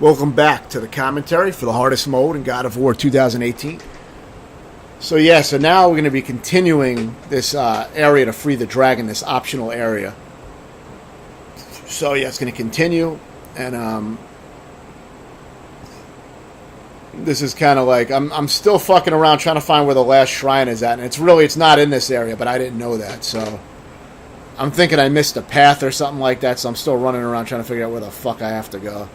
Welcome back to the commentary for the hardest mode in God of War 2018. So now we're going to be continuing this area to free the dragon, this optional area. So it's going to continue, and this is kind of like, I'm still fucking around trying to find where the last shrine is at, and it's not in this area, but I didn't know that, so I'm thinking I missed a path or something like that, so I'm still running around trying to figure out where the fuck I have to go.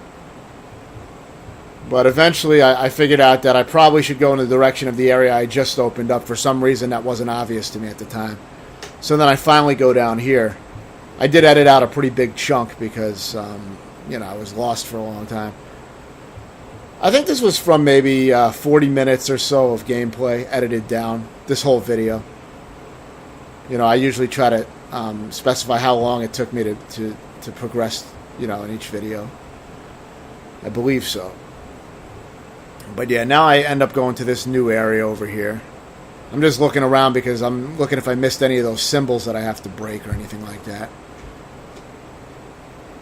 But eventually I figured out that I probably should go in the direction of the area I just opened up. For some reason that wasn't obvious to me at the time. So then I finally go down here. I did edit out a pretty big chunk because, I was lost for a long time. I think this was from maybe 40 minutes or so of gameplay edited down, this whole video. I usually try to specify how long it took me to progress, in each video. I believe so. But now I end up going to this new area over here. I'm just looking around because I'm looking if I missed any of those symbols that I have to break or anything like that.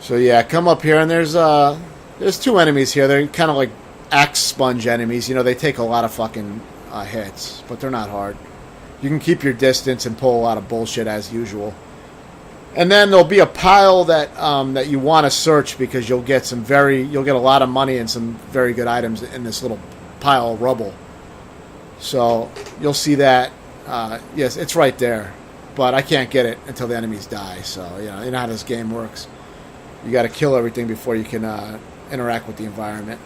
So come up here, and there's two enemies here. They're kind of like axe sponge enemies. They take a lot of fucking hits, but they're not hard. You can keep your distance and pull a lot of bullshit as usual. And then there'll be a pile that you want to search because you'll get a lot of money and some very good items in this little pile of rubble. So you'll see that. Yes, it's right there, but I can't get it until the enemies die. So you know how this game works. You got to kill everything before you can interact with the environment,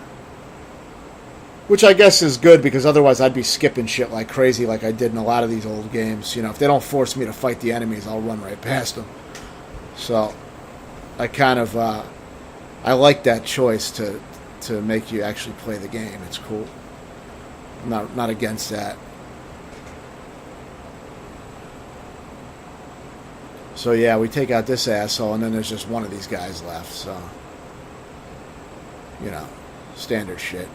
which I guess is good because otherwise I'd be skipping shit like crazy, like I did in a lot of these old games. If they don't force me to fight the enemies, I'll run right past them. So, I kind of, I like that choice to make you actually play the game. It's cool. I'm not against that. So we take out this asshole, and then there's just one of these guys left. So, standard shit.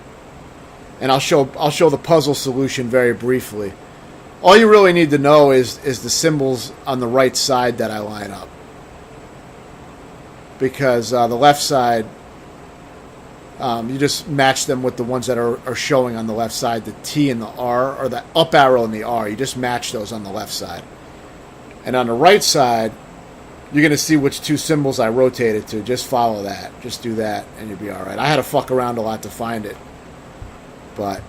And I'll show the puzzle solution very briefly. All you really need to know is the symbols on the right side that I line up. Because the left side, you just match them with the ones that are showing on the left side, the T and the R, or the up arrow and the R. You just match those on the left side. And on the right side, you're going to see which two symbols I rotated to. Just follow that. Just do that, and you'll be all right. I had to fuck around a lot to find it. But,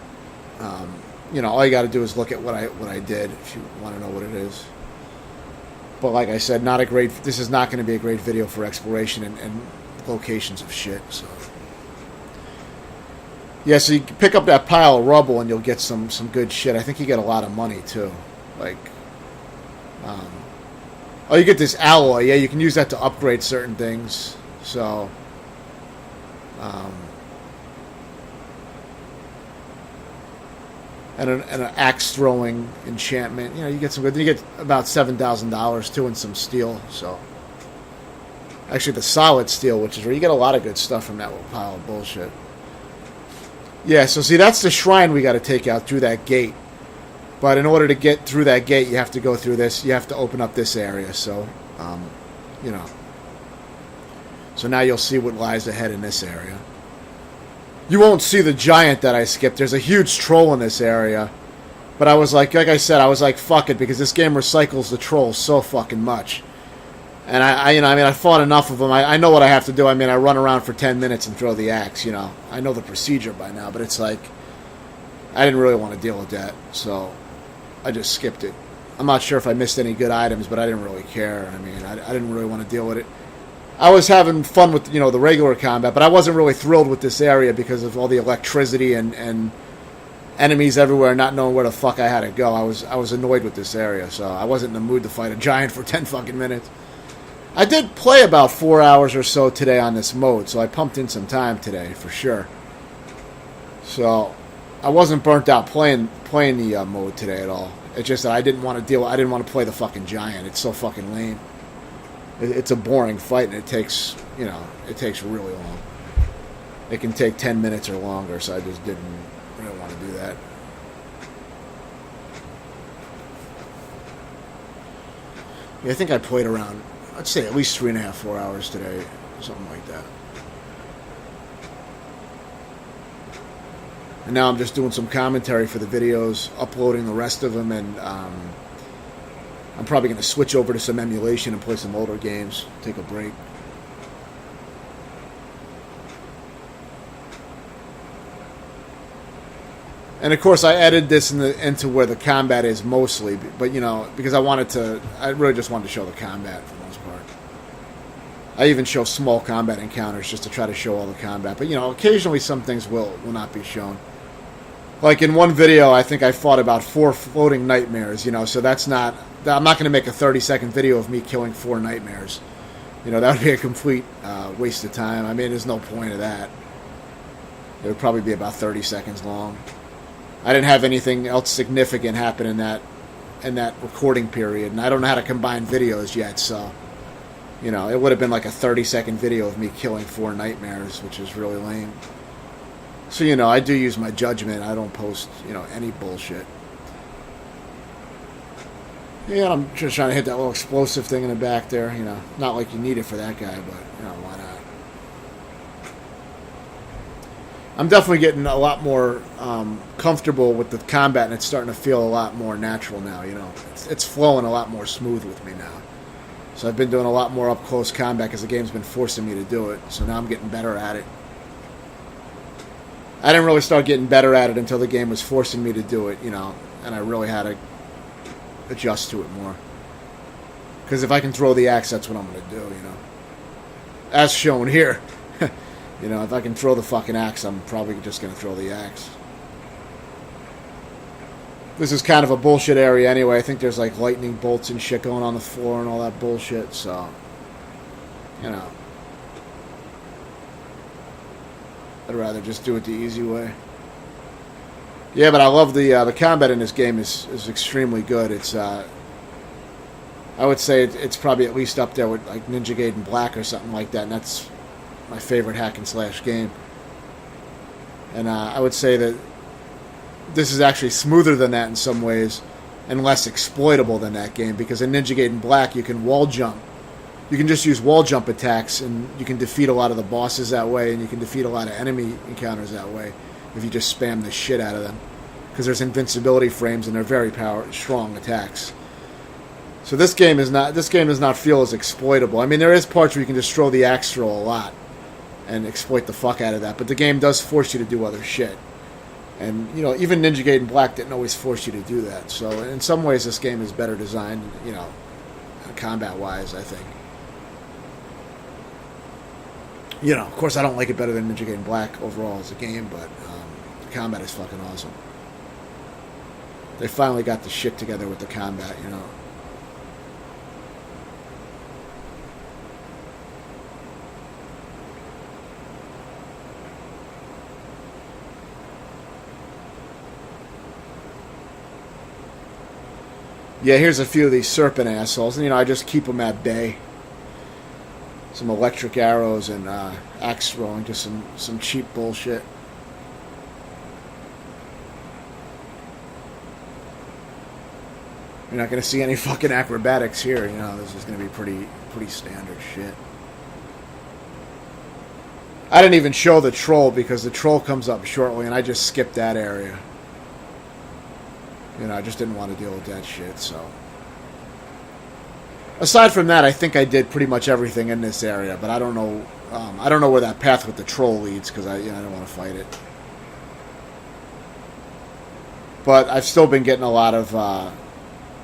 all you got to do is look at what I did if you want to know what it is. But like I said, this is not going to be a great video for exploration and locations of shit. So so you can pick up that pile of rubble and you'll get some good shit. I think you get a lot of money too. You get this alloy. Yeah, you can use that to upgrade certain things. So, and an axe throwing enchantment. You get some good. You get about $7,000 too, and some steel. So, actually, the solid steel, which is where you get a lot of good stuff from that little pile of bullshit. Yeah. So see, that's the shrine we got to take out through that gate. But in order to get through that gate, you have to go through this. You have to open up this area. So, So now you'll see what lies ahead in this area. You won't see the giant that I skipped. There's a huge troll in this area. But I was like I said, I was like, fuck it, because this game recycles the trolls so fucking much. And I fought enough of them. I know what I have to do. I run around for 10 minutes and throw the axe, I know the procedure by now, but it's like, I didn't really want to deal with that. So, I just skipped it. I'm not sure if I missed any good items, but I didn't really care. I didn't really want to deal with it. I was having fun with, the regular combat, but I wasn't really thrilled with this area because of all the electricity and enemies everywhere, not knowing where the fuck I had to go. I was annoyed with this area, so I wasn't in the mood to fight a giant for 10 fucking minutes. I did play about 4 hours or so today on this mode, so I pumped in some time today, for sure. So, I wasn't burnt out playing the mode today at all. It's just that I didn't want to play the fucking giant. It's so fucking lame. It's a boring fight, and it takes really long. It can take 10 minutes or longer, so I just didn't really want to do that. Yeah, I think I played around, I'd say at least 3.5, 4 hours today, something like that. And now I'm just doing some commentary for the videos, uploading the rest of them, and I'm probably going to switch over to some emulation and play some older games, take a break. And of course, I edited this into where the combat is mostly, but you know, because I really just wanted to show the combat for the most part. I even show small combat encounters just to try to show all the combat, but you know, occasionally some things will not be shown. Like in one video, I think I fought about 4 floating nightmares, you know, so I'm not going to make a 30-second video of me killing 4 nightmares. You know, that would be a complete waste of time. I mean, there's no point of that. It would probably be about 30 seconds long. I didn't have anything else significant happen in that recording period, and I don't know how to combine videos yet, so, you know, it would have been like a 30-second video of me killing 4 nightmares, which is really lame. So, you know, I do use my judgment. I don't post, you know, any bullshit. Yeah, I'm just trying to hit that little explosive thing in the back there, you know. Not like you need it for that guy, but, you know, why not? I'm definitely getting a lot more comfortable with the combat, and it's starting to feel a lot more natural now, you know. It's flowing a lot more smooth with me now. So I've been doing a lot more up-close combat because the game's been forcing me to do it, so now I'm getting better at it. I didn't really start getting better at it until the game was forcing me to do it, you know, and I really had to adjust to it more. Because if I can throw the axe, that's what I'm going to do, you know. As shown here. You know, if I can throw the fucking axe, I'm probably just going to throw the axe. This is kind of a bullshit area anyway. I think there's like lightning bolts and shit going on the floor and all that bullshit, so, you know. I'd rather just do it the easy way. Yeah, but I love the combat in this game is extremely good. It's I would say it's probably at least up there with like Ninja Gaiden Black or something like that, and that's my favorite hack and slash game. And I would say that this is actually smoother than that in some ways, and less exploitable than that game, because in Ninja Gaiden Black you can wall jump. You can just use wall jump attacks, and you can defeat a lot of the bosses that way, and you can defeat a lot of enemy encounters that way if you just spam the shit out of them. Because there's invincibility frames, and they're very strong attacks. So this game does not feel as exploitable. I mean, there is parts where you can just throw the axe throw a lot and exploit the fuck out of that, but the game does force you to do other shit. And, you know, even Ninja Gaiden Black didn't always force you to do that. So in some ways this game is better designed, you know, combat-wise, I think. You know, of course I don't like it better than Ninja Gaiden Black overall as a game, but the combat is fucking awesome. They finally got the shit together with the combat, you know. Yeah, here's a few of these serpent assholes, and you know, I just keep them at bay. Some electric arrows and axe throwing, just some cheap bullshit. You're not going to see any fucking acrobatics here, you know, this is going to be pretty standard shit. I didn't even show the troll because the troll comes up shortly and I just skipped that area. You know, I just didn't want to deal with that shit, so. Aside from that, I think I did pretty much everything in this area, but I don't know where that path with the troll leads because I don't want to fight it. But I've still been getting a lot of,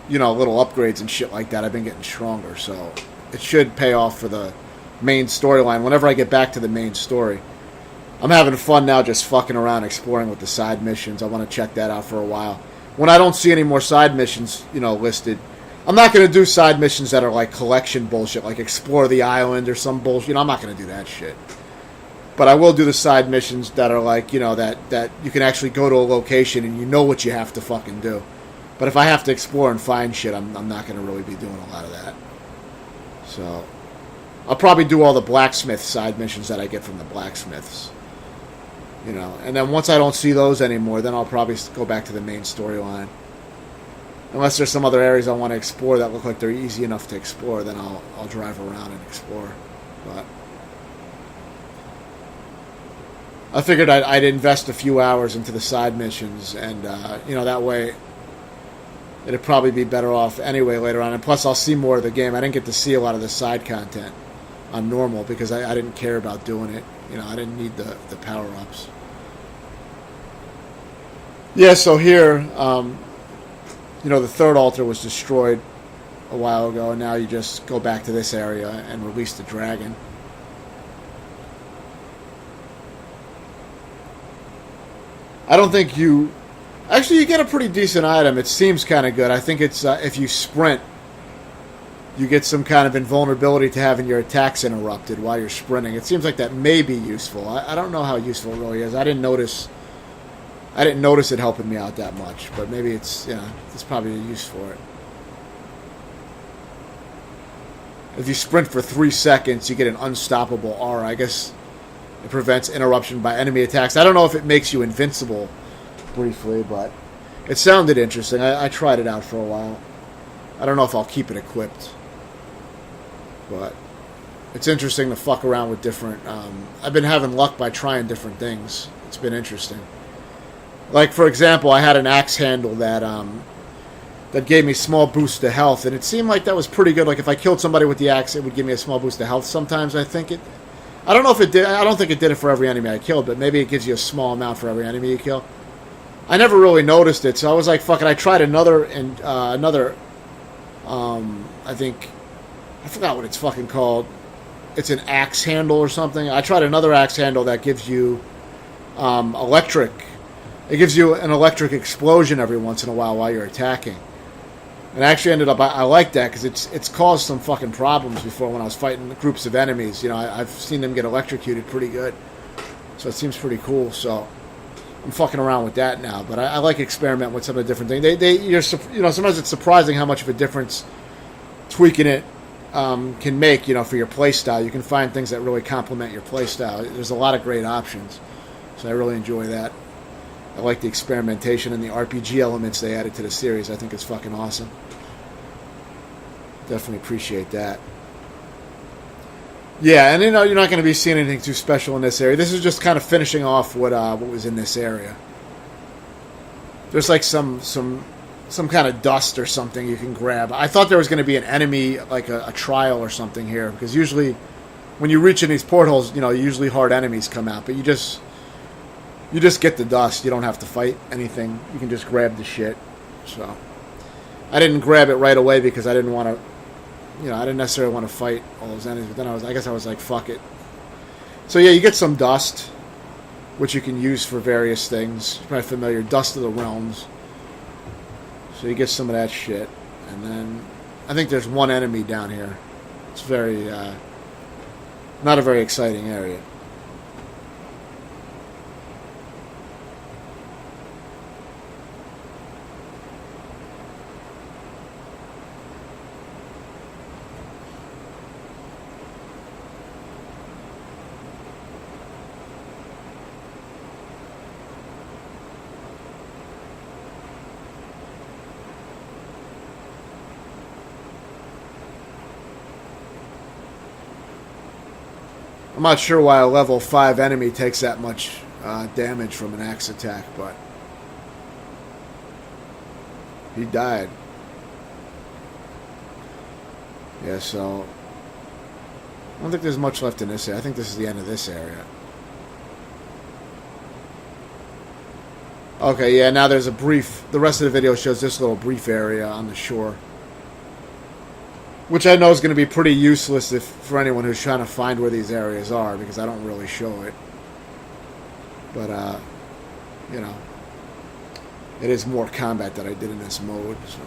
you know, little upgrades and shit like that. I've been getting stronger, so it should pay off for the main storyline whenever I get back to the main story. I'm having fun now just fucking around exploring with the side missions. I want to check that out for a while. When I don't see any more side missions, you know, listed, I'm not going to do side missions that are like collection bullshit, like explore the island or some bullshit. You know, I'm not going to do that shit. But I will do the side missions that are like, you know, that you can actually go to a location and you know what you have to fucking do. But if I have to explore and find shit, I'm not going to really be doing a lot of that. So I'll probably do all the blacksmith side missions that I get from the blacksmiths. You know, and then once I don't see those anymore, then I'll probably go back to the main storyline. Unless there's some other areas I want to explore that look like they're easy enough to explore, then I'll drive around and explore. But I figured I'd invest a few hours into the side missions, and that way it'd probably be better off anyway later on. And plus, I'll see more of the game. I didn't get to see a lot of the side content on normal because I didn't care about doing it. I didn't need the power ups. Yeah, so here, the third altar was destroyed a while ago, and now you just go back to this area and release the dragon. I don't think you... Actually, you get a pretty decent item. It seems kind of good. I think it's if you sprint, you get some kind of invulnerability to having your attacks interrupted while you're sprinting. It seems like that may be useful. I don't know how useful it really is. I didn't notice it helping me out that much, but maybe it's probably a use for it. If you sprint for 3 seconds, you get an unstoppable aura. I guess it prevents interruption by enemy attacks. I don't know if it makes you invincible briefly, but it sounded interesting. I tried it out for a while. I don't know if I'll keep it equipped, but it's interesting to fuck around with different... I've been having luck by trying different things. It's been interesting. Like, for example, I had an axe handle that gave me small boost to health, and it seemed like that was pretty good. Like, if I killed somebody with the axe, it would give me a small boost to health sometimes, I think. I don't know if it did. I don't think it did it for every enemy I killed, but maybe it gives you a small amount for every enemy you kill. I never really noticed it, so I was like, fuck it. I tried another, I think, I forgot what it's fucking called. It's an axe handle or something. I tried another axe handle that gives you electric. It gives you an electric explosion every once in a while you're attacking. And I actually ended up, I like that because it's caused some fucking problems before when I was fighting groups of enemies. I've seen them get electrocuted pretty good. So it seems pretty cool. So I'm fucking around with that now. But I like experimenting with some of the different things. Sometimes it's surprising how much of a difference tweaking it can make, for your play style. You can find things that really complement your play style. There's a lot of great options. So I really enjoy that. I like the experimentation and the RPG elements they added to the series. I think it's fucking awesome. Definitely appreciate that. Yeah, and you're not going to be seeing anything too special in this area. This is just kind of finishing off what was in this area. There's like some kind of dust or something you can grab. I thought there was going to be an enemy, like a trial or something here, because usually when you reach in these portholes, usually hard enemies come out, but you just get the dust. You don't have to fight anything. You can just grab the shit. So I didn't grab it right away because I didn't want to, I didn't necessarily want to fight all those enemies. But then I guess I was like, fuck it. So yeah, you get some dust, which you can use for various things. You're probably familiar, Dust of the Realms. So you get some of that shit. And then I think there's one enemy down here. It's very, not a very exciting area. I'm not sure why a level 5 enemy takes that much damage from an axe attack, but he died. Yeah, so I don't think there's much left in this area. I think this is the end of this area. Okay, yeah, now there's the rest of the video shows this little brief area on the shore. Which I know is going to be pretty useless for anyone who's trying to find where these areas are, because I don't really show it. But, it is more combat that I did in this mode. So.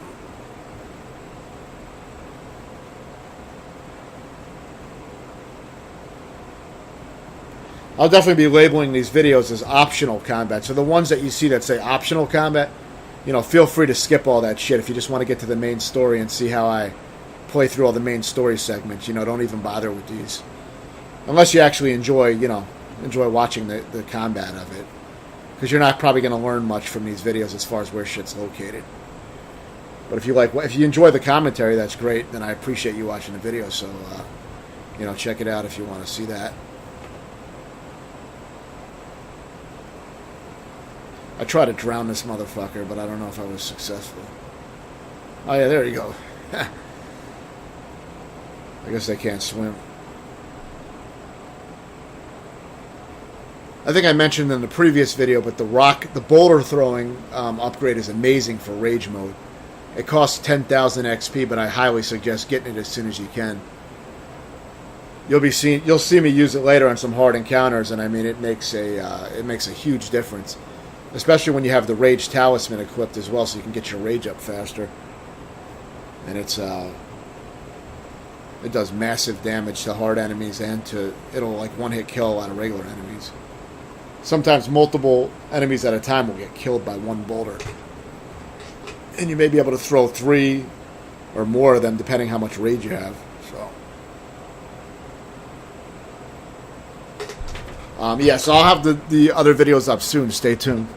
I'll definitely be labeling these videos as optional combat. So the ones that you see that say optional combat, feel free to skip all that shit if you just want to get to the main story and see how I play through all the main story segments. Don't even bother with these unless you actually enjoy watching the combat of it, because you're not probably going to learn much from these videos as far as where shit's located. But if you enjoy the commentary, that's great. Then I appreciate you watching the video. So check it out if you want to see that. I tried to drown this motherfucker, but I don't know if I was successful. Oh yeah, there you go. I guess they can't swim. I think I mentioned in the previous video, but the boulder throwing upgrade is amazing for Rage mode. It costs 10,000 XP, but I highly suggest getting it as soon as you can. You'll see me use it later on some hard encounters, and I mean it makes a huge difference, especially when you have the Rage Talisman equipped as well, so you can get your rage up faster. And it does massive damage to hard enemies, and it'll like one-hit kill a lot of regular enemies. Sometimes multiple enemies at a time will get killed by one boulder. And you may be able to throw 3 or more of them depending how much rage you have. So, yeah, so I'll have the other videos up soon. Stay tuned.